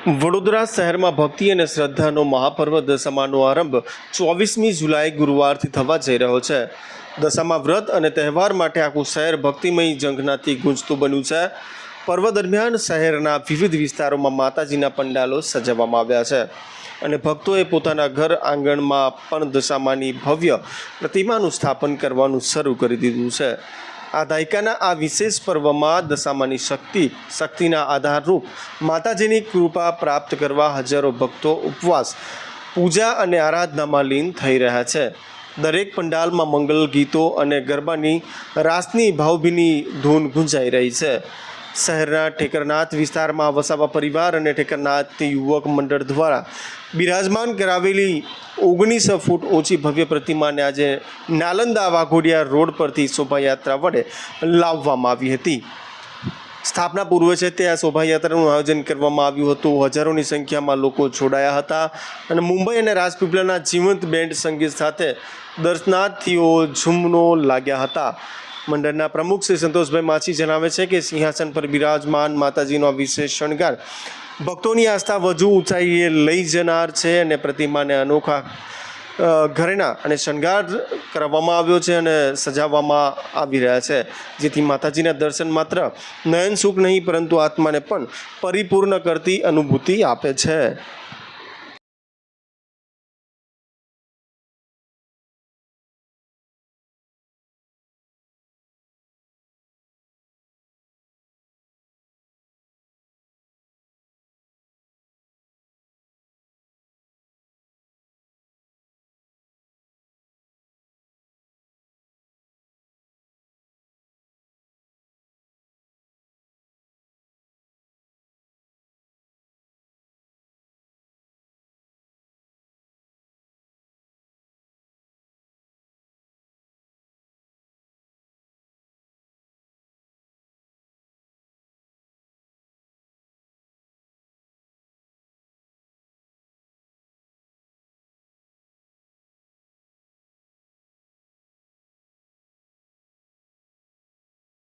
વડોદરા શહેરમાં ભક્તિ અને શ્રદ્ધાનો મહાપર્વ દશામાનો આરંભ 24મી જુલાઈ ગુરુવારથી થવા જઈ રહ્યો છે। દશામા વ્રત અને તહેવાર માટે આખું શહેર ભક્તિમય ઝંખનાથી ગુંજતું બન્યું છે। પર્વ દરમિયાન શહેરના વિવિધ વિસ્તારોમાં માતાજીના પંડાલો સજાવવામાં આવ્યા છે અને ભક્તોએ પોતાના ઘર આંગણમાં પણ દશામાની ભવ્ય પ્રતિમાનું સ્થાપન કરવાનું શરૂ કરી દીધું છે। આ દાયકાના આ વિશેષ પર્વમાં દશામાની શક્તિના આધારરૂપ માતાજીની કૃપા પ્રાપ્ત કરવા હજારો ભક્તો ઉપવાસ, પૂજા અને આરાધનામાં લીન થઈ રહ્યા છે। દરેક પંડાલમાં મંગલ ગીતો અને ગરબાની રાસની ભાવભીની ધૂન ગુંજાઈ રહી છે। શહેરના ઠેકરનાથ વિસ્તારમાં વસાવા પરિવાર અને ઠેકરનાથ યુવક મંડળ દ્વારા બિરાજમાન કરાવેલી 19 ફૂટ ઊંચી ભવ્ય પ્રતિમાને આજે નાલંદા વાઘોડિયા રોડ પરથી શોભાયાત્રા વડે લાવવામાં આવી હતી। સ્થાપના પૂર્વે છે તે આ શોભાયાત્રાનું આયોજન કરવામાં આવ્યું હતું। હજારોની સંખ્યામાં લોકો જોડાયા હતા અને મુંબઈ અને રાજપીપળાના જીવંત બેન્ડ સંગીત સાથે દર્શનાર્થીઓ ઝૂમનો લાગ્યા હતા। મંડળના પ્રમુખ શ્રી સંતોષભાઈ માછી જણાવે છે કે સિંહાસન પર બિરાજમાન માતાજીનો વિશેષ શણગાર ભક્તોની આસ્થા વધુ ઊંચાઈએ લઈ જનાર છે અને પ્રતિમાને અનોખા ઘરેણા અને શણગાર કરવામાં આવ્યો છે અને સજાવવામાં આવી રહ્યા છે, જેથી માતાજીના દર્શન માત્ર નયન સુખ નહીં પરંતુ આત્માને પણ પરિપૂર્ણ કરતી અનુભૂતિ આપે છે।